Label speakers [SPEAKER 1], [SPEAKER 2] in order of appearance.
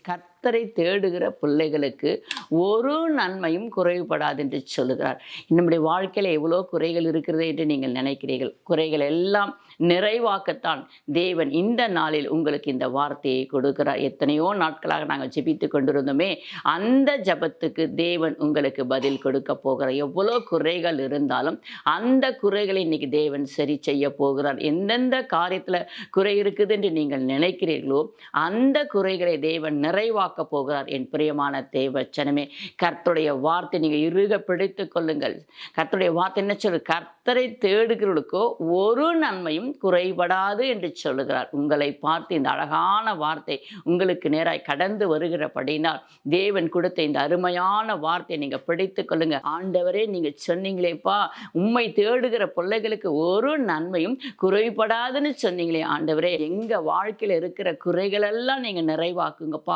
[SPEAKER 1] கர்த்தரை தேடுகிற பிள்ளைகளுக்கு ஒரு நன்மையும் குறைவுபடாது என்று சொல்லுகிறார். நம்முடைய வாழ்க்கையில எவ்வளோ குறைகள் இருக்கிறது என்று நீங்கள் நினைக்கிறீர்கள். குறைகள் எல்லாம் நிறைவாக்கத்தான் தேவன் இந்த நாளில் உங்களுக்கு இந்த வார்த்தையை கொடுக்கிறார். எத்தனையோ நாட்களாக நாங்கள் ஜெபித்து கொண்டிருந்தோமே, அந்த ஜெபத்துக்கு தேவன் உங்களுக்கு பதில் கொடுக்க போகிறார். எவ்வளோ குறைகள் இருந்தாலும் அந்த குறைகளை இன்னைக்கு தேவன் சரி செய்ய போகிறார். எந்தெந்த காரியத்தில் குறை இருக்குது என்று நீங்கள் நினைக்கிறீர்களோ அந்த குறைகளை தேவன் நிறைவாக்க போகிறார். என் பிரியமான தேவச்சனமே, கர்த்தருடைய வார்த்தை நீங்க இறுக பிடித்துக் கொள்ளுங்கள். கர்த்தருடைய வார்த்தை என்ன சொல்லு? கர்த்தரை தேடுகிறவர்களுக்கோ ஒரு நன்மையும் குறைபடாது என்று சொல்லுகிறார். உங்களை பார்த்து இந்த அழகான வார்த்தை உங்களுக்கு நேராய் கடந்து வருகிறபடினால் தேவன் கொடுத்த இந்த அருமையான வார்த்தையை நீங்க பிடித்துக் கொள்ளுங்க. ஆண்டவரே, நீங்க சொன்னீங்களேப்பா, உம்மை தேடுகிற பிள்ளைகளுக்கு ஒரு நன்மையும் குறைபடாதுன்னு சொன்னீங்களே ஆண்டவரே, எங்க வாழ்க்கையில இருக்கிற குறைகள் எல்லாம் நீங்க நிறைவாக்குங்கப்பா.